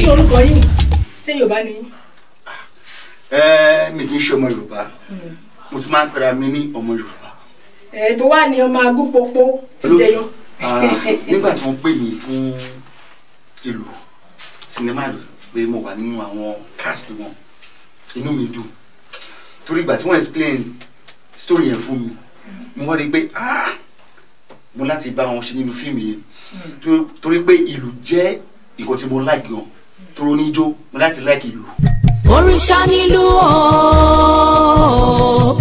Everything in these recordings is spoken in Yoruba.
kí orúkọ yín ṣé Yorùbá ni? Mi kì í ṣe ọmọ Yorùbá mo tún máa ń pera mi ní ọmọ Yorùbá. Ibo wà ní ọmọ agúnpọ̀pọ̀ ti jẹyọ. Nígbà tí wọ́n pè mí fún ìlú sinimá pé mo wà nínú àwọn cast wọn inú mi dùn torí ìgbà tí wọ́n explain story yẹn fún mi mo wá rí pé mo láti bá wọn ṣe nínú fíìmù yẹn torí pé ìlú jẹ́ nǹkan tí mo like gan toro níjó mo láti like ìlú. Òrìṣà nílùú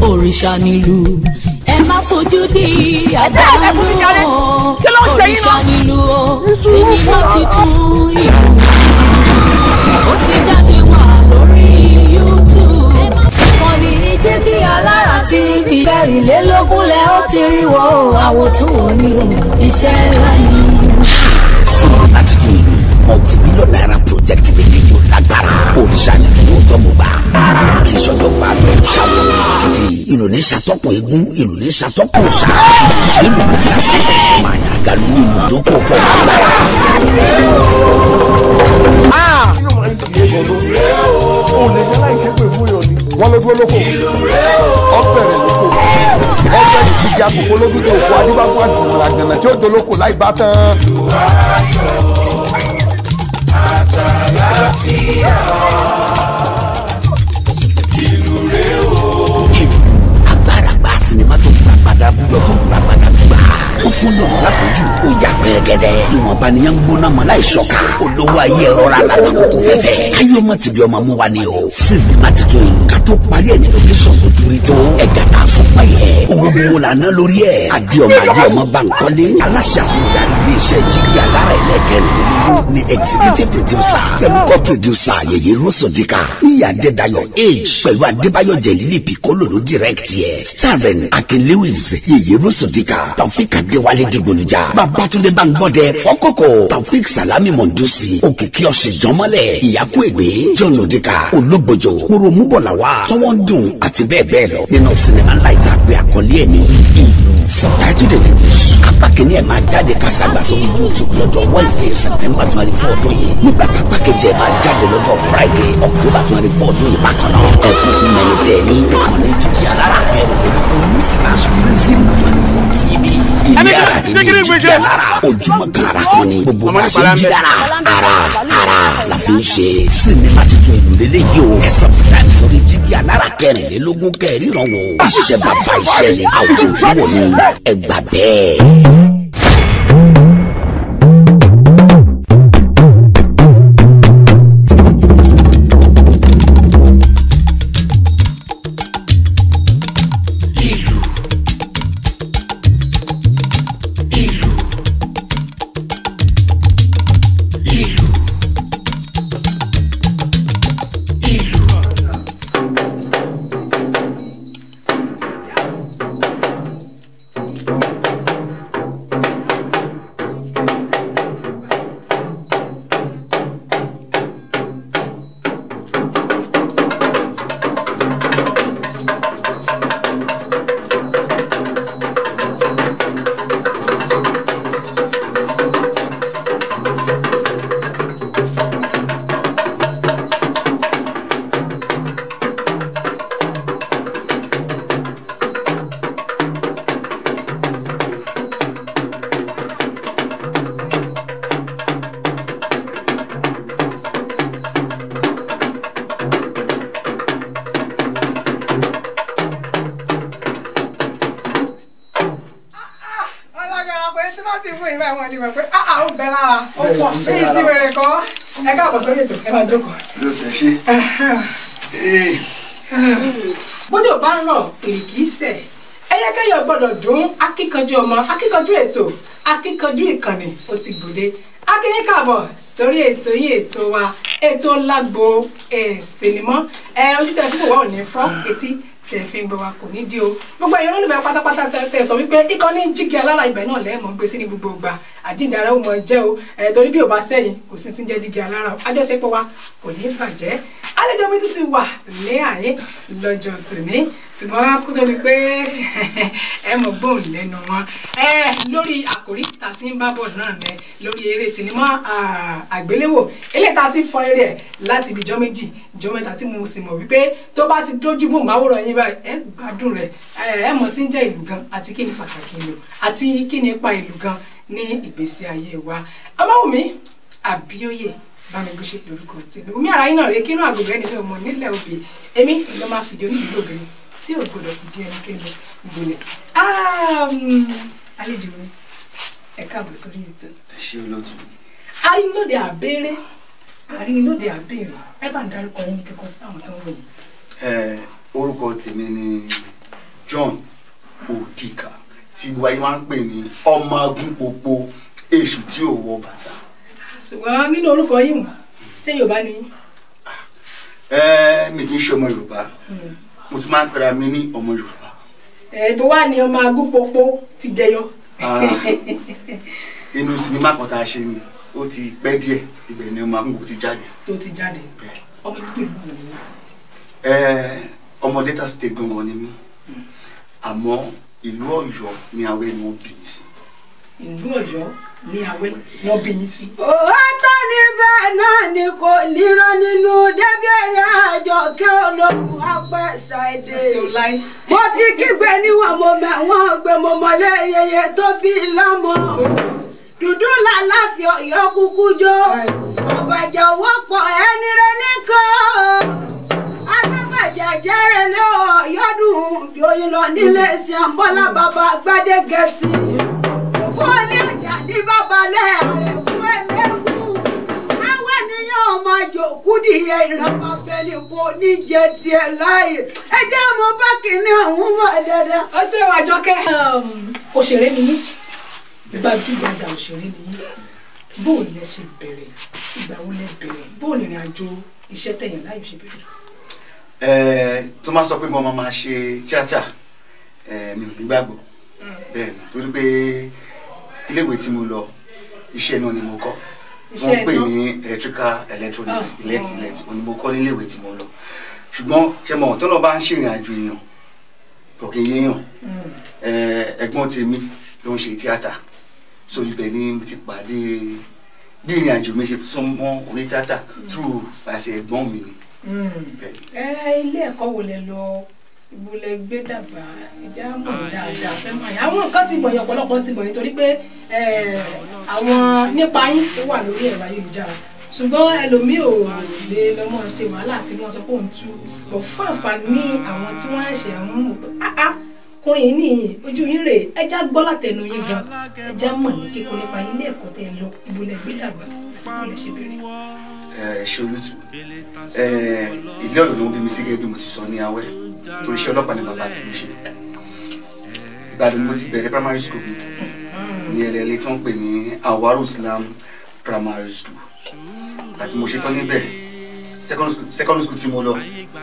òrìṣà nílùú ẹ má fojú di àdánù òrìṣà nílùú sinimá titun ìlú ó ti jáde wá lórí YouTube. Ìkànnì Jígí Alára TV mẹ́rìnlélógún lẹ ó ti rí wo àwòtún òní iṣẹ́ ńlá yìí. Sinimá titun ìlú multi-billion naira project bèbè yóò lágbára òrìṣà nílùú ọjọ́ mo gbà ìdíbò kì í ṣọjọ́ gbà lọ́wọ́ ṣàlọ́ gidi ìlú ní ṣàtọ́kùn eégún ìlú ní ṣàtọ́kùn ṣá ìlú ní ti láti ẹ̀sìn máa yà gàlú ìlú tó kọ̀ fọ́ agbára. Olè jẹ́ láì ṣe pé fún yọ̀ ni wọ́n ló dúró lóko ọ̀pẹ̀rẹ̀ lóko ọ̀pẹ̀ ìdíje àkókò lójú tó kó adébáfún àjùmọ̀ àgbẹ̀nà tí ó dolóko láì bá tán. Agbára gba sinimá tó gbà padà búyọ̀ tó gbà padà gbà ó fún lòdù láfojú ó yà pẹ́rẹ́gẹ́dẹ́ ìwọ̀nba ni yẹn ń gbóná mọ́ láì ṣọ́ka olówó ayé ẹ̀rọ ra lànà kókó fẹ́fẹ́ káyọ̀ mọ́ tìbí ọmọ mú wa ni o sinimá titun ìlú ká tó parí ẹ̀ ní lókèsọ̀ tó júrí tó ẹ̀gá tá a fún fáyẹ̀ owó gbowó lànà lórí ẹ̀ adéọmọ Bánkọ́lé aláṣẹ àfihàn ilé-iṣẹ́ Jígí Alára ẹlẹ́kẹ̀rìnlélógún ni executive producer pẹ̀lú co-producer Yèyé Rósòdìkà níyà Adédayọ̀ Age pẹ̀lú Adébáyọ̀ Jẹ̀lílì Piccolo ló direct yẹ starring Akin Lewis Yèyé Rósòdìkà Taofik Adéwálé Dìgbòlùjà Babátúndé Báńgbọ́dẹ Fọ́kọ́kọ́ Taofik Salami Mondusi Òkìkí Ọ̀ṣẹ̀jọ́mọ́lẹ̀ Ìyákú Ègbé John Odika Ológbòjò Muromúbọ̀làwà tọ́wọ́ ń dùn àti bẹ́ẹ̀ bẹ́ẹ̀ lọ nínú sinimá ńlá ìta pé àkọlé ẹ̀ ní ìlú subtitled in English apá kìíní ẹ̀ máa jáde kásàgbà sórí YouTube lọ́jọ́ Wednesday September 24 ọdún yìí nígbà tá apá kejì ẹ̀ máa jáde lọ́jọ́ Friday October 24 ọdún yìí bákan náà ẹ̀kú mẹ́rin tẹ̀ ní ìkànnì Jígí Alára /Brazil24 TV ìyára ní Jígí Alára ojúmọ́ kára kan ní gbogbo bá ṣe jí dára ara la fi ń ṣe sinimá tuntun ìlú lélẹ́yìí o ẹ̀ subscribe sórí Jígí Alára 24 kẹrìnrán wò iṣẹ́ bàbá iṣẹ́ ni àwọn tó wò ní ẹgbà bẹ́ẹ̀. bójú ò bá ń rọ̀ èrìkì sẹ̀ ẹyẹkẹyẹ gbọ́dọ̀ dún akíkanjú ọmọ akíkanjú ètò akíkanjú ìkànnì ó ti gbòde akínyín káàbọ̀ sórí ètò yìí ètò wa ètò lágbo sinimá ojú tẹ fún wa ò ní fọ́ etí tẹ fi ń gbọ́ wa kò ní di o gbogbo ẹ̀yin olólùfẹ́ pátápátá tẹ sọ wípé ìkànnì Jígí Alára ibẹ̀ náà lẹ́ẹ̀mọ́ gbé sí ní gbogbo ìgbà àjíǹdàrà ó mọ jẹ́ o torí bí ò bá sẹ́yìn kò sí ti ń jẹ́ jígi alára o àjọṣepọ̀ wa kò ní bàjẹ́ àlejò mi tún ti wà ní àyè lọ́jọ́ tòní ṣùgbọ́n kó tó ní pé ẹ mọ̀ gbóhùn lẹ́nu wọn lórí àkòrí tá a ti ń bá bọ̀ náà ní lórí eré sinimá àgbéléwò eléyìí tá a ti ń fọ eré ẹ̀ láti ibi ìjọ́ méjì ìjọ́ mẹ́ta tí mo sì mọ̀ wípé tó bá ti dójú mọ́ máwòrán yín báyìí ẹ gbádùn rẹ̀ ẹ mọ̀ tí ń jẹ́ ìlú gan àti kí ni pàtàkì ìlú àti kí ni ipa ìlú gan ní ìgbésí ayé wa Ọmọ́wùmí Àbíóyè Bámigbóṣe lórúkọ tèmi omi ara yín náà rèé kínú àgùnbẹ ẹni fẹ́ ọmọ nílẹ̀ òbí èmi ló máa fìdí onídìí obìnrin tí ò gbọdọ̀ fìdí ẹnikẹ́ni gbòlẹ̀ àlejò mi ẹ káàbọ̀ sórí ètò. ẹ ṣé olóòtú. arínlóde àbèrè ẹ bá ń dárúkọ yín ní kíkọ́ fáwọn tó ń wò yín. orúkọ tèmi ni John Odika tí wáyé máa ń pè ní ọmọ agúnpòpò èṣù tí ò wọ bàtà. ṣùgbọ́n nínú orúkọ yìí mọ̀ ṣé Yorùbá ni. mi kì í ṣe ọmọ Yorùbá mo tún máa ń pera mi ní ọmọ Yorùbá. ibo wà ní ọmọ agúnpòpò ti jẹyọ. inú sinimá kan tá a ṣe ni ó ti pẹ́ díẹ̀ ibẹ̀ ni ọmọ agúnpòpò ti jáde. tó ti jáde ọmọ ìlú ìlú wo ni. ọmọ Delta State gangan ni mí àmọ́ ìlú Ọ̀yọ́ ní Awẹ́ ni wọ́n bí mi sí. ìlú Ọ̀yọ́ ní Awẹ́ ni wọ́n bí yín sí. òótọ́ ni bẹ́ẹ̀ náà ni kò nírọ́ nínú débẹ̀rẹ̀ Àjọkẹ́ Olóhùn apẹ̀sà èdè. mo ti kígbe níwọ̀n mo mẹ́wọ́n gbé mo mọ̀lẹ́ yẹyẹ tó bí lọ́mọ. dúdú làlàfi Ọ̀yọ́ kúkú jó ọ̀bàjẹ́ wọ́pọ̀ ẹni rẹ nìkan. alábàjẹ́jẹ́ rẹ̀ lé Ọ̀yọ́dún jòyìn lọ nílé sí àǹbọ́lá bàbá Gbádégẹ̀sì. fọ́ọ̀lì àjà ní babalẹ̀ rẹ̀ kú ẹlẹ́kùn. àwọn ènìyàn ọmọ àjòkú nìyẹn ìrànwọ́ abẹ́ni kò ní jẹ tiẹ̀ láàyè. ẹ jẹ́ mo bá kìíní ọ̀hún mọ̀ dáadáa. ó ṣe wà Àjọkẹ́. òṣèré ni yín gbajúgbajà òṣèré ni yín bó o lẹ ṣe bẹ̀rẹ̀ ìgbà wo lẹ bẹ̀rẹ̀ bó o lè rìn àjò iṣẹ́ tẹ̀yìn láyò ṣe bẹ̀rẹ̀. tó máa sọ pé mo máa ṣe tíátà mi ò ní gbàgbọ́ bẹ́ẹ̀ ni torí pé iléèwé tí mo lọ iṣẹ́ náà ni mo kọ́ wọ́n pè ní electrical electronics ilẹ̀tì òní mo kọ́ níléèwé tí mo lọ ṣùgbọ́n ṣe mọ̀ tó náà bá ń ṣèrìn àjò èèyàn kò kì í yéèyàn ẹ̀gbọ́n tèmi ló ń ṣe tíátà so ibẹ̀ ni mo ti pàdé bí ìrìn àjò mi ṣe sún mọ́ orí tíátà through àṣẹ ẹ̀gbọ́n mi ni. ilé ẹ̀kọ́ wo lẹ lọ ibo lẹ gbé dàgbà ìjà mọ̀ dáadáa fẹ́ mọ̀ yín àwọn nǹkan ti mọ̀ yín ọ̀pọ̀lọpọ̀ ti mọ̀ yín torí pé àwọn nípa yín tó wà lórí ẹ̀rọ ayélujára ṣùgbọ́n ẹlòmíì ò lè lọ́mọ ṣe wàhálà àti wọ́n sọ pé òun tú bọ̀ fún àǹfààní àwọn tí wọ́n ṣẹ̀ ń mú pé kùnrin ní ojú yín rè ẹja gbọ́ látẹnu yín gan ẹja mọ̀ ní kíkún nípa ilé ẹ̀kọ́ tẹ́ ẹ lọ ibo lẹ gbé dàgbà àti ibo lẹ ṣe bẹ̀rẹ̀. ṣe olùtù ilé ọ̀dọ̀ ló ń bí mi sí gẹ́gẹ́ bí mo ti sọ ní Awẹ́ torí iṣẹ́ ọlọ́pàá ni bàbá mi ṣe Ìbàdàn ni mo ti bẹ̀rẹ̀ primary school ní ẹlẹ́lẹ́ tí wọ́n pè ní Awaru Islam primary school àti mo ṣe tán níbẹ̀ secondary school tí mo lọ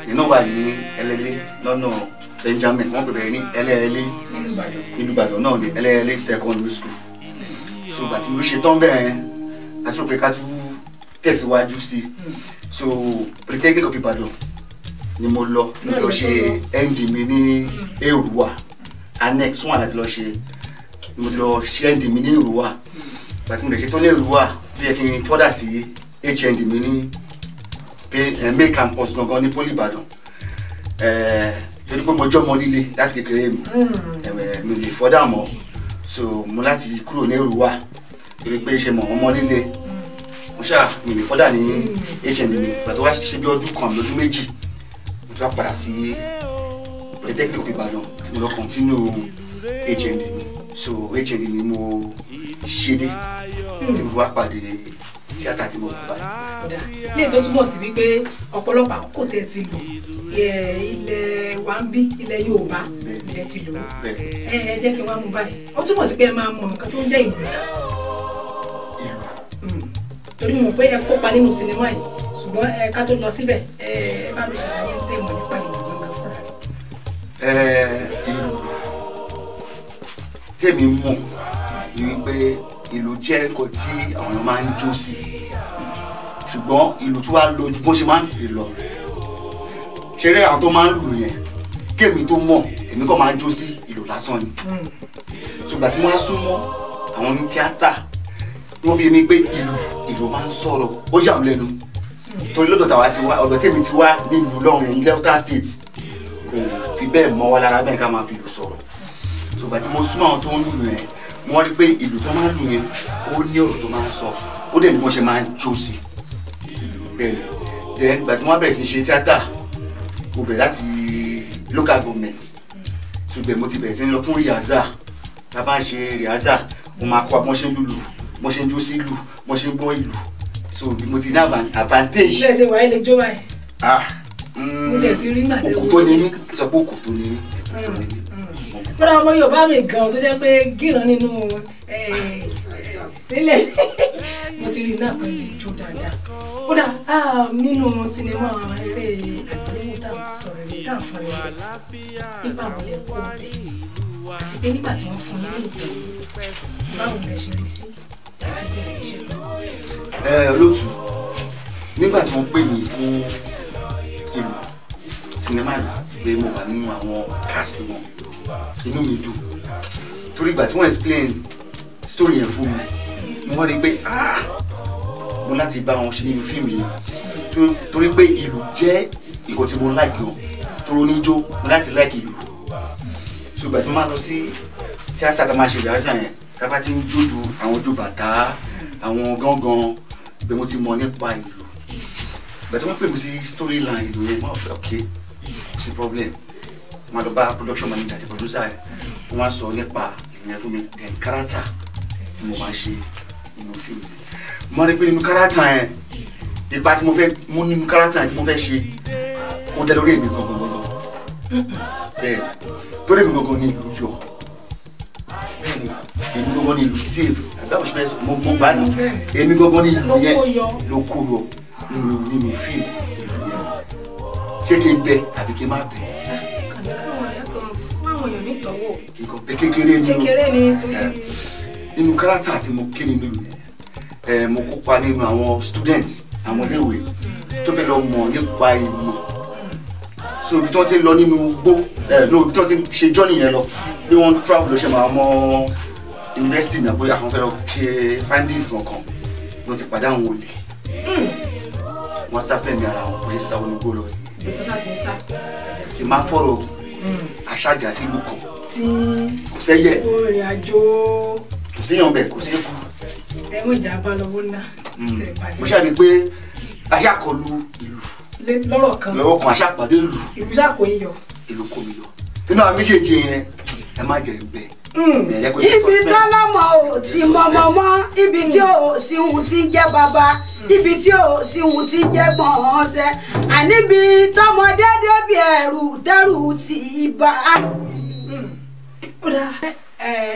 yìí náà wà ní ẹlẹ́lẹ́ lọ́nà Benjamin wọ́n pè bẹ̀rẹ̀ ní ẹlẹ́lẹ́ ìlú Ìbàdàn náà ní ẹlẹ́lẹ́ secondary school so àti mo ṣe tán bẹ́ẹ̀ àti rò pé ká tún tẹ̀síwájú sí so Polytechnic of Ìbàdàn ni mo lọ ṣe ND mi ní Èrúwà annex 1 láti lọ ṣe mo lọ ṣe ND mi ní Èrúwà àti mo lè ṣe tó ní Èrúwà tó yẹ kí n fọ́dà sí HND mi ní May campus gangan ní Poly Ìbàdàn torí pé mo jọ́ ọmọ líle láti kékeré mi lè fọ́dà mọ́ so mo láti kúrò ní Èrúwà torí pé ṣe mọ̀ ọmọ líle mo ṣáà mi lè fọ́dà ní HND mi pàtó wá ṣe bí ọdún kan lọ́dún méjì mo tún wá padà sí Polytechnic of Ìbàdàn tí mo lọ continue HND mi so HND ni mo ṣe dé tí mo wá pàdé tíátà tí mo bá yìí. ilé tó túbọ̀ sí wípé ọ̀pọ̀lọpọ̀ àkókò tẹ́ ti lò ilẹ̀ wa ń bí ilẹ̀ Yorùbá ilẹ̀ ti lò ẹ jẹ́ kí n wá mú báyìí ó túbọ̀ sí pé ẹ máa mọ nǹkan tó ń jẹ́ ìlú torí mo pé ẹ kópa nínú sinimá yìí ṣùgbọ́n ká tó lọ síbẹ̀ ẹ bá mi ṣàlàyé tẹ́ mọ̀ nípa ìlú gangan fúnra rẹ̀. ìlú tèmi mọ̀ ni wípé ìlú jẹ́ nǹkan tí àwọn èèyàn máa ń jó sí ṣùgbọ́n ìlú tí wàá lọ ju bó ṣe máa ń pè lọ ṣeré àwọn tó máa ń lù yẹn kémi tó mọ̀ èmi kàn máa ń jó sí ìlú lásán ni ṣùgbọ́n tí wọ́n á súnmọ́ àwọn ní tíátà wọ́n fi mi pé ìlú máa ń sọ̀rọ̀ ó yà mí lẹ́nu torí lọ́dọ̀ tàwa ti wá ọ̀dọ̀ tèmi ti wá nílùú lọ́rùn ní Delta State kò fi bẹ́ẹ̀ mọ́ wa lára bẹ́ẹ̀ ká máa fi ìlú sọ̀rọ̀ ṣùgbọ́n tí mo súnmọ́ àwọn tó ń lù yẹn wọ́n rí pé ìlú tó máa ń lù yẹn ó ní ọ̀rọ̀ tó máa ń sọ ó dẹ̀ ní wọ́n ṣe máa ń jó sí bẹ́ẹ̀ then ìgbà tí wọ́n bẹ̀rẹ̀ sí ṣe tíátà mo bẹ̀rẹ̀ láti local government ṣùgbọ́n mo ti bẹ̀rẹ̀ sí lọ fún rìhásà tá a bá ń ṣe rìhásà mo máa kọ́ bọ́n ṣe ń lùlù bọ́n ṣe ń jó sí ìlú bọ́n ṣe ń gbọ́ ìlú so mo ti ní advantage. ilé ẹsẹ̀ wàá lè jó báyìí. mo ti ẹ̀ ti rí màdé wo. òkú tó ní mí sọ pé òkú tó ní mí. fúnra ọmọ Yorùbá mi gan tó jẹ́ pé gíràn nínú nílẹ̀ mo ti rí náà pẹ̀lú ìjó dáadáa. kódà nínú sinimá eré àgbéléwò tá à ń sọ̀rọ̀ èdè tá à ń fọn ẹ̀ nípa àwọn ẹ̀kọ́ ọ̀bẹ àti pé nígbà tí wọ́n fún yín ní ìtàn báwo lẹ ṣe rí sí àti bẹ̀rẹ̀ iṣẹ́ náà. Olóòtú nígbà tí wọ́n pè mí fún ìlú sinimá yìí pé mo wà nínú àwọn cast wọn inú mi dùn torí ìgbà tí wọ́n explain story yẹn fún mi mo wá rí i pé mo láti bá wọn ṣe nínú fíìmù yìí torí pé ìlú jẹ́ nǹkan tí mo like gan tó oníjó mo láti like ìlú ṣùgbọ́n tí mo máa lọ sí tíátà tá a máa ṣe ìdájọ́ yẹn tá a bá ti ń jójú àwọn ojú bàtà àwọn gángan pé mo ti mọ̀ nípa ìlú ìgbà tí wọ́n pè mí sí storyline ìlú yẹn máa fẹ́ ok kò sí problem wọ́n lọ bá production manager àti producer yẹn wọ́n á sọ nípa ìyẹn fún mi then character tí mo máa ṣe nínú fíìmù mo rí pé nínú character yẹn ipa tí mo fẹ́ mú nínú character yẹn tí mo fẹ́ ṣe ó dá lórí èmi gangan bẹ́ẹ̀ torí èmi gangan ní ìlú yọ bẹ́ẹ̀ ni èmi gangan ní ìlú save àbí àwọn ìṣẹ̀lẹ̀ mo gbà ní èmi gangan ní ìlú yẹn ló kó yọ nínú fíìmù ìlú yẹn ṣé kí n bẹ àbí kí n má bẹ. kékeré ni nínú kárátà tí mo ké nínú yẹn mo kópa nínú àwọn student àwọn iléèwé tó fẹ́ lọ mọ̀ nípa ìmọ̀ so ibi tí wọ́n ti ń lọ nínú gbó ibi tí wọ́n ti ń ṣe journey yẹn lọ bí wọ́n travel lọ ṣe máa mọ̀ university náà bóyá àwọn fẹ́ lọ ṣe findings kankan wọ́n ti pàdé àwọn olè wọ́n sáfẹ́ mi ara wọn pé sáwọn onígbó lọ kì í má fọ̀rọ̀ aṣáájà sí ìlú kan kò sẹ́yẹ orin àjò kò séyàn bẹ́ẹ̀ kò sékù. ẹ̀wọ̀n ìjà bá lọ́wọ́ náà. mo ṣáà rí i pé aṣáàkọlù ìlú lọ́rọ̀ kan aṣáàpàdé ìlú ìlú sàkó yíyọ ìlú kò mi yọ nínú àwọn méjèèjì yẹn ẹ má jẹ ìgbẹ́. ibi tọ́lọ́mọ ò ti mọ̀mọ́ mọ́ ibi tí ò sí ohun tí ń jẹ́ bàbá ibi tí ò sí ohun tí ń jẹ́ gbọ̀n ṣẹ́ àníbi tọmọdé débi ẹ̀rù tẹ́rù ti bá. kódà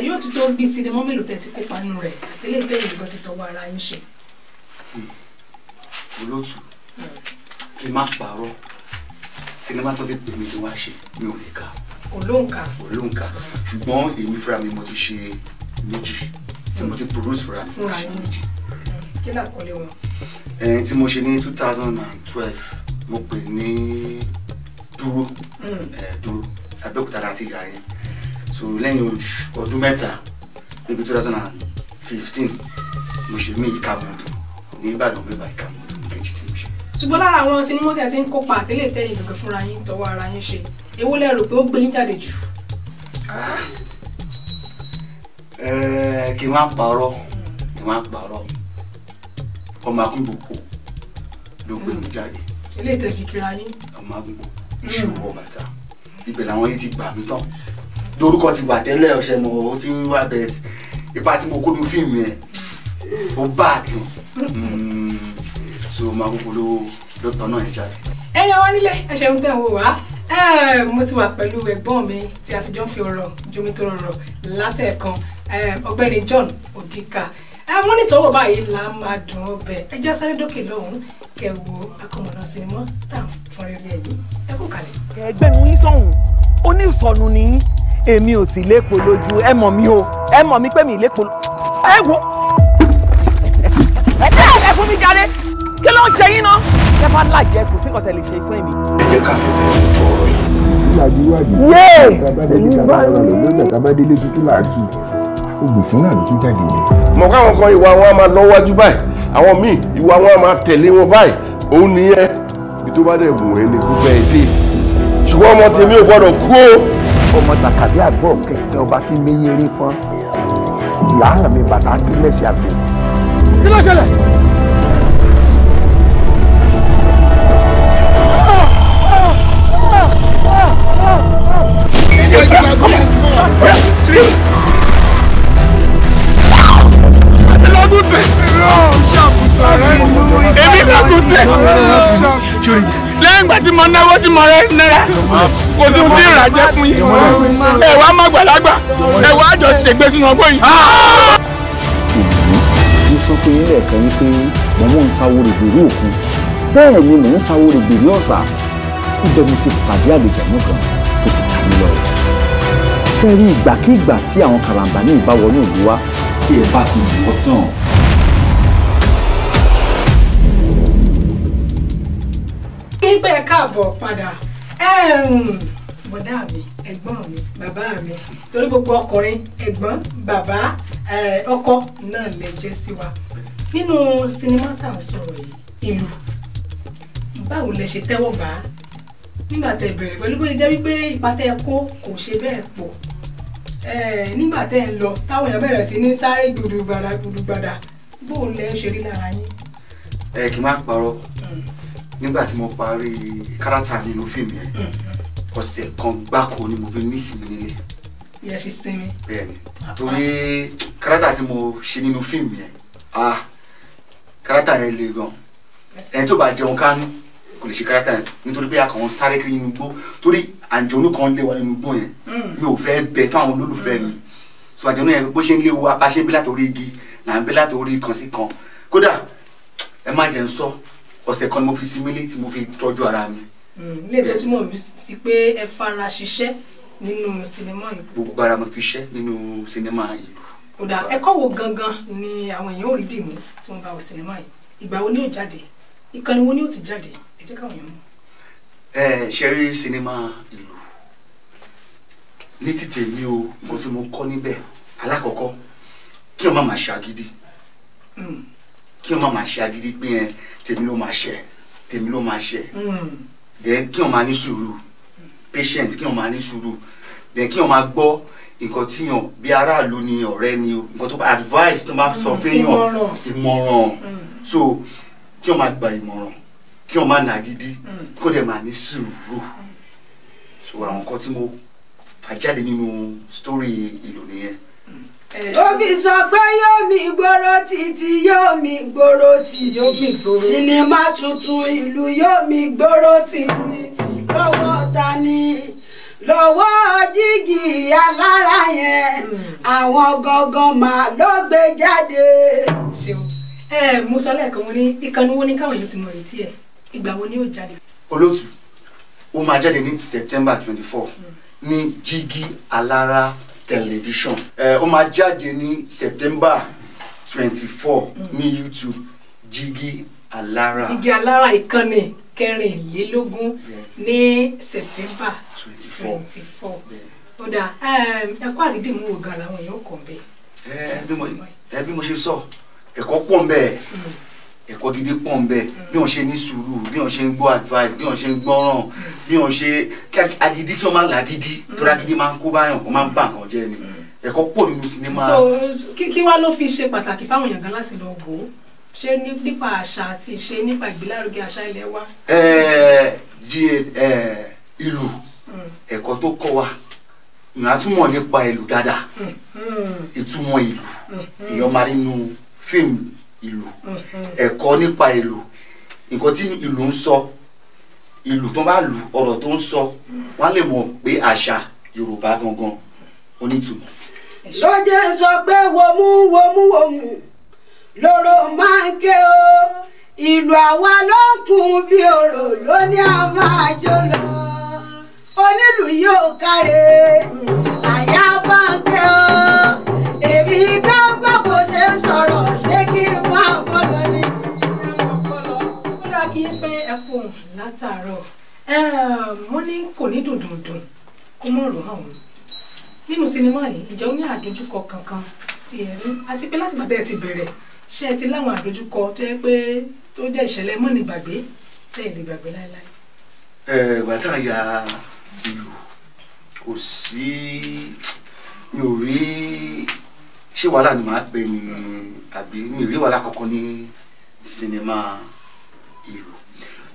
yóò ti tó bí sinimá mélòó tẹ́ ti kópa nínú rẹ̀ àtẹlẹ́ ìtẹ́yìn ìgbọ́n ti tọwọ́ ara yín ṣe. Olóòtú kí n má parọ́ sinimá tó ti pè mí ló wá ṣe mi ò lè kà. olóǹkà ṣùgbọ́n èmi fúnra mi mo ti ṣe méjì tí mo ti produce fúnra mi mo ṣe méjì. kí ni àkọlé wọn. tí mo ṣe ní 2012 mo pè ní dúró Abẹ́òkúta láti ìyá yẹn so lẹ́yìn ọdún mẹ́ta níbi 2015 mo ṣe mí Ìkàmọ̀dù ní Ìbàdàn mẹ́bà Ìkàmọ̀dù kejì tí mo ṣe. ṣùgbọ́n lára àwọn sinimá tí a ti ń kópa àtẹ́lẹ̀ tẹ́yìn gbẹ̀gbẹ̀ fúnra yín tọwọ́ ara yín ṣe èwo lẹ rò pé ó gbé yín jáde jù. kí n má parọ́ ọmọ Akúngbòkò ló gbé mi jáde. ilé ìtẹ̀fi kíra yín. ọmọ Akúngbòkò ìṣòwò bàtà ibẹ̀ làwọn yìí ti gbà mí tán lórúkọ ti wà tẹ́lẹ̀ ọ̀sẹ̀ mọ̀ ó ti ń wá bẹ́ẹ̀ ipa tí mo kó nu fíìmù yẹn ó bá a dùn so máa gbogbo ló tán náà yẹn jáde. ẹ yẹ wá nílé ẹ ṣeun tẹ̀ ń wò wá mo ti wà pẹ̀lú ẹ̀gbọ́n mi tí a ti jọ ń fi ọ̀rọ̀ jomi tó rọrọ̀ látẹ̀ẹ̀kan ọ̀gbẹ́ni John Odika wọ́n ní tọ́wọ́ báyìí là máa dùn ọbẹ̀ ẹ já sáré dókè lọ́hùn kẹwò akọmọ̀nà sinimá tá à ń fọn rere ẹ̀yìn ẹ kú kalẹ̀. ẹgbẹ́ nu yín sọ̀hún onísọ̀nù nìyí èmi ò sì lépo lójú ẹ mọ̀ mi o ẹ mọ̀ mi pé mi lépo ẹ wo ẹ fún mi jáde kí ló ń ṣe yín náà. ẹ bá lájẹ kò sí kọtẹ lè ṣe fún èmi. ẹ jẹ́ ká fẹsẹ̀ ọ̀rọ̀ yìí. Tabadélé tuntun láàkì ogun fún náà ló tún jáde ní. Mọ̀ káwọn kan ìwà wọn a máa lọ wájú báyìí àwọn míì ìwà wọn a máa tẹ̀lé wọn báyìí òun nìyẹn bí tó bá dẹ̀ wù ẹ́ ní gbogbo ẹ̀ dé ṣùgbọ́n ọmọ tèmi ò gbọ́dọ̀ kú o. ọmọ sàkàbí àgbọ̀ kẹ̀kẹ́ ọba tí méyé rí fún làárọ̀ mi bàtà kí lẹ́sì àgbò. kí ló ṣẹlẹ̀. lọ́dún tẹ̀ èmi lọ́dún tẹ̀ lẹ́yìn ìgbà tí mo náwó tí mo rẹ́ náírà kò tún bí ìràjẹ́ fún yín ẹ wá má gbàlagbà ẹ wá jọ ṣègbè sínú ọgbọ́n yìí. mo sọ pé ilé ẹ̀kan yìí pé mò ń sáwó règbèrè òkun bẹ́ẹ̀ ni mò ń sáwó règbèrè ọ̀sà ibẹ̀ mo ti pàdé àlejò náà kan tó fi ta mí lọ. fẹ́ẹ́ rí ìgbàkigbà tí àwọn karambà ní ìbáwọnú ìlú wa bí ẹ bá ti wọ́ tán. Ibẹ̀ káàbọ̀ padà bọ̀dá mi ẹ̀gbọ́n mi bàbá mi torí gbogbo ọkùnrin ẹ̀gbọ́n bàbá ọkọ náà lè jẹ́ sí wa nínú sinimá tá à ń sọ̀rọ̀ yìí ìlú báwo lẹ ṣe tẹ́wọ́ gbà á nígbà tẹ́ bẹ̀rẹ̀ pẹ̀lú bóyá jẹ́ wípé ipa tẹ́ ẹ kó kò ṣe bẹ́ẹ̀ pọ̀ nígbà tẹ́ ẹ ń lọ táwọn èèyàn bẹ̀rẹ̀ sí ní sáré gbùdùgbàdà bóun lẹ ṣe rí lára yín. Kì í má parọ́ nígbà tí mo parí kárátà nínú fíìmù yẹn ọ̀sẹ̀ kan gbáko ni mo fi ní ìsinmi nílé. Ìyẹn fi sinmi. Bẹ́ẹ̀ni torí kárátà tí mo ṣe nínú fíìmù yẹn kárátà yẹn le gan ẹni tó bá jẹun kánú kò lè ṣe kárátà yẹn nítorí pé akàn sáré kiri nínú igbó torí àjọ̀nú kan lé wa nínú igbó yẹn mi ò fẹ́ bẹ fún àwọn olólùfẹ́ mi so àjọ̀nú yẹn bó ṣe ń lé wa bá ṣe ń bí látòrí igi là ń bí látòrí kan sí kan kódà ẹ má jẹ́ ń sọ ọ̀sẹ̀ kan ni mo fi sinmi lé tí mo fi tọ́jú ara mi. ilé tó túmọ̀ sí pé ẹ fara ṣiṣẹ́ nínú sinimá ìlú. gbogbo ara mo fi ṣiṣẹ́ nínú sinimá ìlú. kódà ẹ̀kọ́ wo gangan ni àwọn èèyàn ò rí dìmú tí wọ́n bá wo sinimá yìí ìgbà wo ni yóò jáde ìkànnì wo ni yóò ti jáde ẹ jẹ́ káwọn èèyàn mọ̀. ṣe rí sinimá ìlú ní títẹ̀ mi o nǹkan tí mo kọ́ níbẹ̀ alákọ̀ọ́kọ́ kí o má máa ṣe agídí kí o má máa ṣe agídí pé ẹ tèmi ló máa ṣe tèmi ló máa ṣe then kí o máa ní sùúrù patient kí o máa ní sùúrù then kí o máa gbọ́ nǹkan tíyàn bí aráàlú ni ọ̀rẹ́ ni nǹkan tó bá advice tó bá sọ fẹ́yàn ìmọ̀ràn so kí o máa gba ìmọ̀ràn kí o máa nàgídí kó dẹ̀ máa ní sùúrù so àwọn nǹkan tí mo fà jáde nínú story ìlú nìyẹn. tó fi sọ pé yóò mi gbòòrò títí yóò mi gbòòrò títí sinimá tuntun ìlú yóò mi gbòòrò títí lọ́wọ́ ta ni lọ́wọ́ Jígì Alára yẹn àwọn gangan máa ló gbé jáde. mo sọ lẹ́ẹ̀kan mo ní ìkànnì wo ni káwọn èèyàn ti mọ̀ retí ẹ̀ ìgbà wo ni yóò jáde. olóòtú ó máa jáde ní September 24 ní Jígì Alára television ó máa jáde ní September 24 ní YouTube Jígì Alára. Jígì Alára ìkànnì kẹrìnlélógún ní September 24. ó dà ẹ̀kọ́ àrídìmú wo gan làwọn èèyàn kàn bẹ́ẹ̀. bí mo ṣe sọ ẹ̀kọ́ pọ̀ ń bẹ́ẹ̀ ẹ̀kọ́ gidi pọ̀ ń bẹ́ẹ̀ bí wọ́n ṣe ní sùúrù bí wọ́n ṣe ń gbọ́ advice bí wọ́n ṣe ń gbọ́ràn bí wọ́n ṣe agídí kí wọ́n máa làgídí torí agídí máa ń kó báyàn kó máa ń bà nǹkan jẹ́ ni ẹ̀kọ́ pọ̀ nínú sinimá. so kí wá ló fi ṣe pàtàkì fáwọn èèyàn gan láti lọ wò ó ṣé nípa àṣà àti ìṣe nípa ìgbélárugẹ àṣà ilé wa. ìlú ẹ̀kọ́ tó kọ́ wa ìyẹn àtúmọ̀ nípa ìlú dáadáa ìtumọ̀ ìlú ìyẹn máa nínú fíìmù ìlú ẹ̀kọ́ nípa ìlú nǹkan tí ìlú ń sọ ìlú tó bá lù ọ̀rọ̀ tó ń sọ wọ́n lè mọ̀ pé àṣà Yorùbá gangan onítùmọ̀. ló jẹ́ sọ pé wòmú lóró máa ń ké o ìlú àwa ló ń kún bí òrò ló ní a máa jó lọ onílù yóò káre àyà bá ń ké o èmi gbọ́ngbọ́n kò ṣe sọ̀rọ̀ ṣé kí n máa gbọ́dọ̀ ní. kí n pé ẹ kú látàárọ̀ wọ́n ní kò ní dùndùndùn kó mọ̀ rò hàn wọ́n nínú sinimá yìí ǹjẹ́ ó ní àdójúkọ kankan tí ẹ rí àti pé láti gbàtẹ́ ẹ ti bẹ̀rẹ̀ ṣé ẹ ti láwọn àdójúkọ tó yẹ pé tó jẹ́ ìṣẹ̀lẹ̀ mọ́ni gbàgbé tẹ́ ẹ lè gbàgbé láéláé. Gbàtà ya ìlú kò sí mi ò rí ṣé wàhálà ni màá pè ní àbí mi ò rí wàhálà kankan ní sinimá ìlú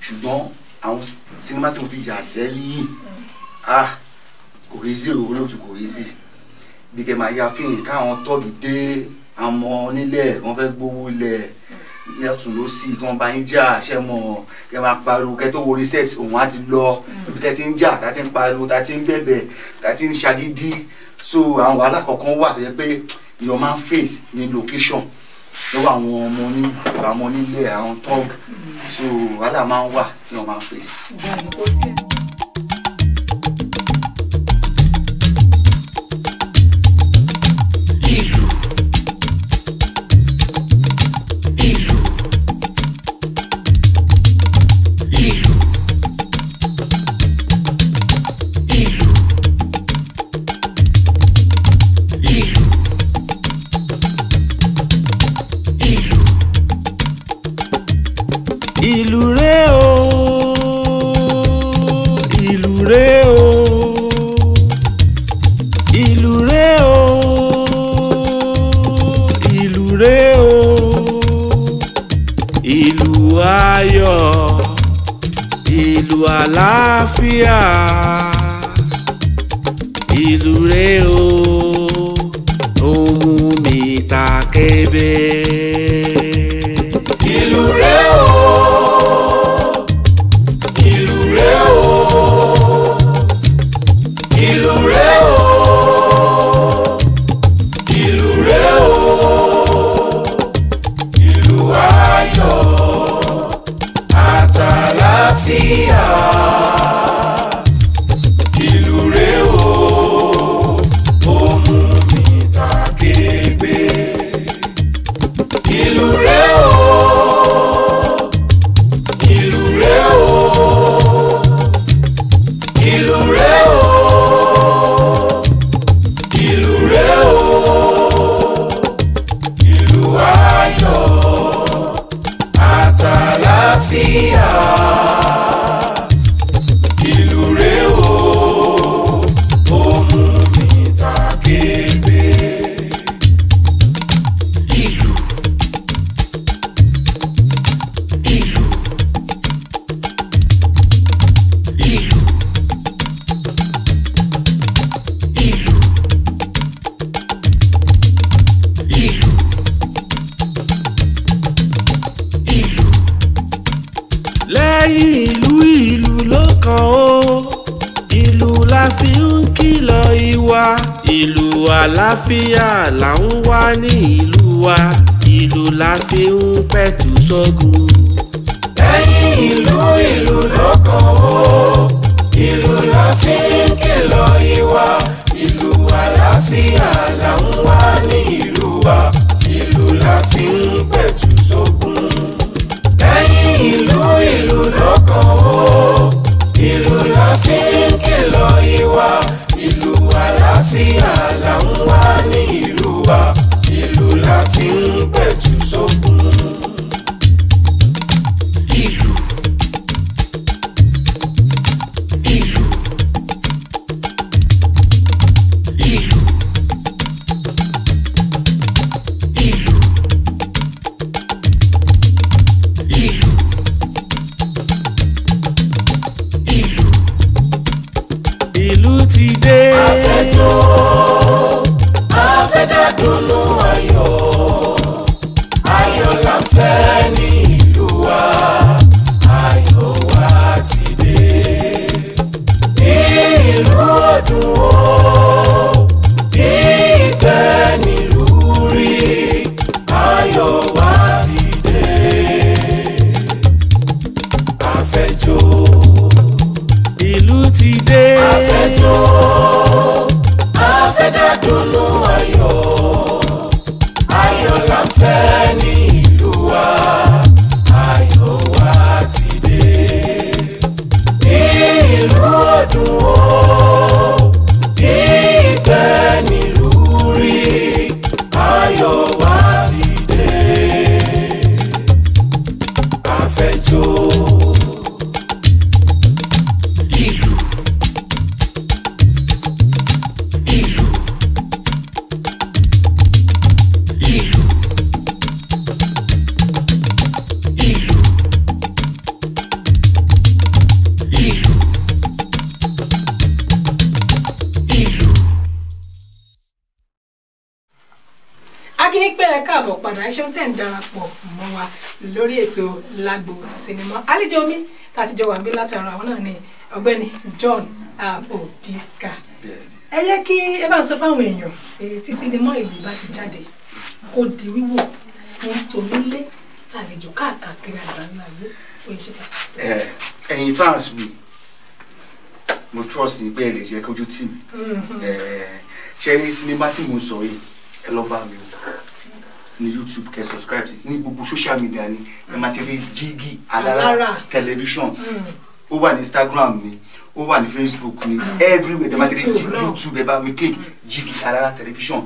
ṣùgbọ́n àwọn sinimá tí mo ti yà sẹ́yìn kò rí sí olóòtú kò rí sí bí kẹ máa ya fíìmù káwọn tọ́ọ̀gì dé àmọ́ nílẹ̀ wọ́n fẹ́ gbówó lẹ̀ lẹ́tùn ló sì kí wọ́n bá yín jà ṣẹ́ mọ̀ kẹ máa pariwo kẹ tó wo reset òun á ti lọ ibi tẹ́ ti ń jà tá ti ń pariwo tá ti ń bẹ̀bẹ̀ tá ti ń ṣagídí so àwọn wàhálà kọ̀ọ̀kan wà tó yẹ pé èèyàn máa ń face ní location lọ́wọ́ àwọn ọmọ nílẹ̀ àwọn tọ́ọ̀gì so wàhálà máa ń wà tí wọ́n máa ń face. Ìlú rẹ o, ìlú rẹ o, ìlú rẹ o, ìlú rẹ o, ìlú ayọ̀, ìlú àlàáfíà, ìlú rẹ o, ohun mi ta kébé. Ìlú rẹ o. Àlàáfíà là ń wá ní ìlú wa, ìlú la fi ń pẹ̀tù sógun. Lẹ́yìn ìlú lọ́kàn o, ìlú la fi ń kìlọ̀ ìwà, ìlú àlàáfíà là ń wá ní ìlú wa, ìlú la fi ń pẹ̀tù sógun. Lẹ́yìn ìlú lọ́kàn o, ìlú la fi ń kìlọ̀ ìwà, ìlú àlàáfíà là ń wá ní ìlú wa, ìlú la fi ń pẹ̀tù sógun. ètò. Ìlú. Ìlú. Ìlú. Ìlú. Ìlú. Ìlú. akínyìn pé ẹ káàbọ̀ padà ṣé tẹ̀ ń darapọ̀ mọ́ wa lórí ètò lágbo sinimá àlejò mi láti jọ wà níbí látara àwọn náà ni ọ̀gbẹ́ni John Odika. ẹ yẹ kí ẹ bá ń sọ fáwọn èèyàn tí sinimá ìlú bá ti jáde kó di wíwò fún tòmílé tàlejò káàkiri àgbáńlá ayé ó yẹ ṣe pàtàkì. ẹ̀yin fans mi mo trust ní pé ẹ lè jẹ́ kójú tì mí ṣe rí sinimá tí mo sọ yìí ẹ lọ bá mi ní YouTube kẹ́ subscribe sí ní gbogbo social media ni ẹ máa tẹ̀lé Jigi Alara television ó wà ní Instagram ni ó wà ní Facebook ni everywhere ẹ máa tẹ̀lé YouTube ẹ bá mi click Jigi Alara television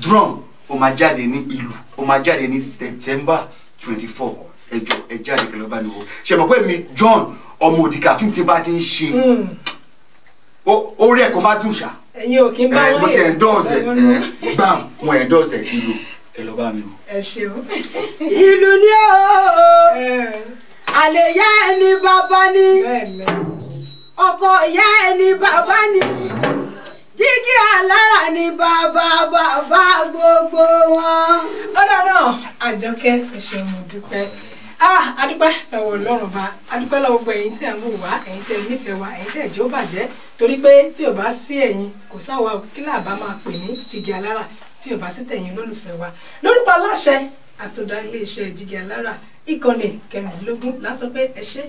drum ó máa jáde ní ìlú ó máa jáde ní September 24 ẹjọ ẹ jáde kẹ́ lọ bá mi wò ṣe mọ̀ pé mi John ọmọ Odika fíìmù tí bá ti ń ṣe orí ẹ̀ kò má dùn ṣá ẹ̀yin ò kí ń bá wọn mo ti endorse ẹ̀ bam mo endorse ẹ̀ ìlú ẹ lọ bá mi wò. ẹ ṣeun. ìlú ni ó àlè yá ẹni bàbá ni ọkọ yá ẹni bàbá ni Jígí Alára ni bàbá gbogbo wọn. ọ̀dọ̀ náà Àjọkẹ́ ẹ ṣeun mo dúpẹ́ adúpẹ́ lọ́wọ́ Ọlọ́run bá adúpẹ́ lọ́wọ́ gbogbo ẹ̀yin tí à ń wò wá ẹ̀yin tí ẹ nífẹ̀ẹ́ wa ẹ̀yin tí ẹ jẹ́ ó bàjẹ́ torí pé tí ò bá sí ẹ̀yin kò sáwa kí làbá máa pè ní Jígí Alára tí ò bá sí tẹ̀yin olólùfẹ́ wa lórúkọ aláṣẹ àtọ̀dá iléeṣẹ́ Jígí Alára ìkànnì kẹrìnlélógún lásán pé ẹ ṣe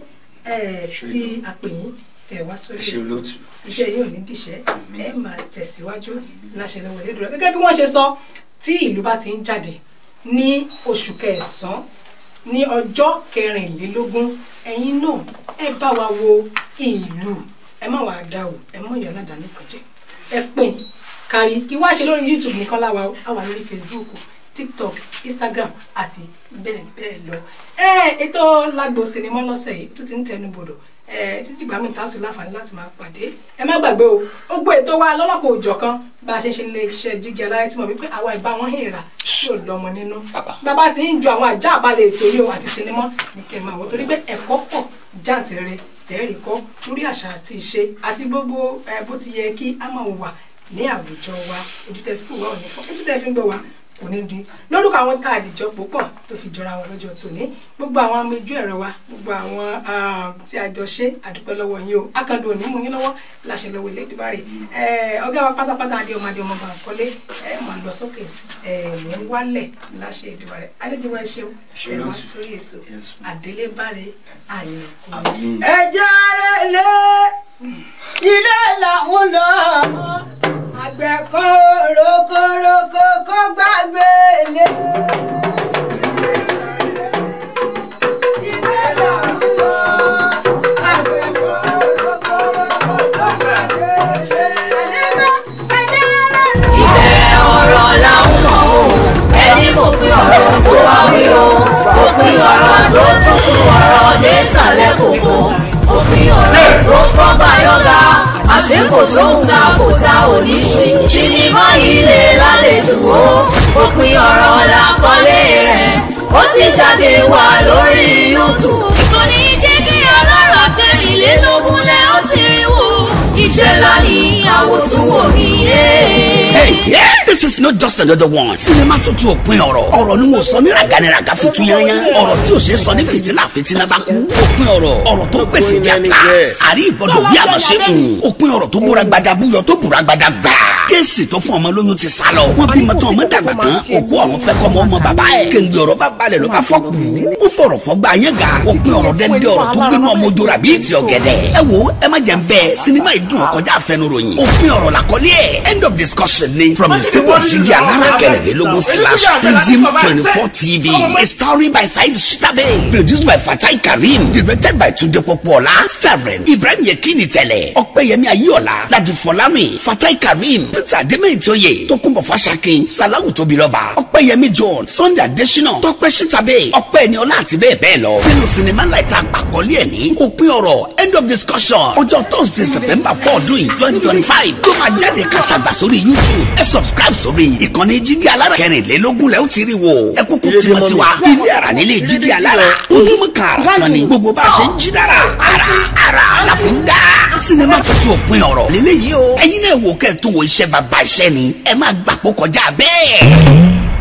tí a pè yín tẹ̀ wá sórí ètò iṣẹ́ yìí ò ní dìṣẹ́ ẹ máa tẹ̀síwájú láṣẹ lọ́wọ́ Elédùà gẹ́gẹ́ bí wọ́n ṣe sọ tí ìlú bá ti ń jáde ní oṣù kẹsàn-án ní ọjọ́ 24 ẹ̀yin náà ẹ bá wa wo ìlú ẹ má wàá dá o ẹ mọ̀ yọ̀ ládàá nìkan jẹ́ ẹ pín kárí kí wá ṣe lórí YouTube nìkan láwa á wà lórí Facebook TikTok Instagram àti bẹ́ẹ̀ bẹ́ẹ̀ lọ. ètò lágbo sinimá lọ́sẹ̀ yìí tó ti ń tẹnu bodò títí gbàmí táwọn sùn láǹfààní láti máa pàdé ẹ má gbàgbé o ó gbé ètò wa lọ́lọ́kọ̀ òjọ̀kan bá a ṣe ń ṣe nílé iṣẹ́ Jígí Alára tí mo wí pé àwa ìbá wọn hìnrà tí ò lọ́mọ nínú bàbá tí ń ju àwọn àjà àbálẹ̀ ètò yìí àti sinimá ní kẹ́ máa wọ torí pé ẹ̀kọ́ pọ̀ jáǹtìrẹrẹ tẹ́rì kọ́ lórí àṣà àti ìṣe àti gbogbo bó ti yẹ kí á máa wà ní àwùjọ wa ojú tẹ́ fi wà ò ní fọ́ ojú tẹ́ fi ń gbọ́ wa kò ní di lórúkọ àwọn tá a dìjọ púpọ̀ tó fi jọra wọn lọ́jọ́ tòní gbogbo àwọn amójú ẹ̀rọ wa gbogbo àwọn tí a jọ ṣe àdúpẹ́ lọ́wọ́ yín o akando òní mú yín lọ́wọ́ láṣẹ lọ́wọ́ Elédùmarè ọ̀gá wa pátápátá adé ọmọdé ọmọ Bánkọ́lé máa lọ sókè ní wálẹ̀ láṣẹ Èdùmàrè àlejò wa ṣeun ẹ wá sórí ètò àdélébáre àyànkùnrin. ẹjọ́ rẹ̀ lé ilé làwọn lọ àgbẹ̀ kan rokoroko kó gbàgbé lé. ilé làwọn lọ àgbẹ̀ kan rokoroko kó gbàgbé lé. ìbẹ̀rẹ̀ ọ̀rọ̀ làwọn mọ̀ o ẹni kò pín ọ̀rọ̀ kó wá wí o kò pín ọ̀rọ̀ tó túṣu ọ̀rọ̀ dé sàlẹ̀ kòkó kò pín ọ̀rọ̀ tó fọ́ báyọ̀gá àṣé kò sóhun tá kò tá ò ní ṣe sinimá ilé lálejò ó òpin ọ̀rọ̀ làkọlé rẹ̀ ó ti jáde wá lórí YouTube. ìkànnì Jígí Alára 24 lẹ́ ó ti rí wò iṣẹ́ ńlá ni àwòtúnwò ní This is not just another one. Sinimá tuntun òpin ọ̀rọ̀ ni mo sọ ní raganiraga fi tú yányán. Ọ̀rọ̀ tí o ṣe sọ ní fìtínà bá kú. Òpin ọ̀rọ̀ tó pèsè bí àpá. Àrí ìgbọ́dọ̀ wí àmọ́ ṣe kùn. Òpin ọ̀rọ̀ tó búra gbada búyọ tó búra gbada gbà. Kéèsì tó fún ọmọ lóyún ti sá lọ. Wọ́n bímọ tán ọmọ dàgbà tán. Òkú ọ̀run fẹ́ kọ́ ọmọ bàbá ẹ̀. Kéńgbé ọ̀rọ̀ bá balẹ̀ ló bá fọ́ kù. Ó fọ̀rọ̀ fọ́gbà yẹn ga. Òpin ọ̀rọ̀ dẹ́ndé ọ̀rọ̀ tó gbénú ọmọ ojú ra bíi ti ọ̀gẹ̀dẹ̀. Ẹ wo ẹ má jẹ́ ń bẹ́ẹ̀ sinimá ìdùn ọkọjá àfẹnuròyìn. Òpin ọ̀rọ̀ làkọ́lé ẹ̀. End of discussion ni from the stable of Jígí Alára kẹrìnlélógún / Prism 24 TV. A story by Saheed Shitabe. Produced by Fatai Karim. Directed by Tunde Popoola. Starring Ibrahim Yekini Tẹ̀lẹ̀, Ọpẹ́yẹmí Ayéọlá, Ladi Fọlámi, Fatai Karim, Peter Adémẹ́yìntòyè, Tókunbọ̀ Fáṣakin, Salawu Tóbilọ́ba, Ọpẹ́yẹmí John, Sunday Adésínà, Tọ́pẹ́ Shitabe, Ọpẹ́niọlá àti bẹ́ẹ̀ bẹ́ẹ̀ lọ. Nínú sinimá láìta àpàkọ́lé ẹ̀ ní òpin ọ̀rọ̀ end of discussion ọjọ́ Thursday September 4 ọdún yìí 2025 ló máa jáde kásàgbà sórí YouTube. Ẹ subscribe sórí ìkànnì Jígí Alára kẹrìnlélógún lẹ́ ó ti rí wo. Ẹ kúkú tiwantiwa ilé ara nílé Jígí Alára ojúmọ́ kan kan ní gbogbo bá a ṣe ń jí dára ara la fi ń dá. Sinimá tuntun òpin ọ̀rọ̀ lélẹ́yìí o. Ẹ̀yin náà wò kẹ́ ẹ̀ tó wo iṣẹ́ bàbá iṣẹ́ ni ẹ máa gbàpọ̀ kọjá bẹ́ẹ̀.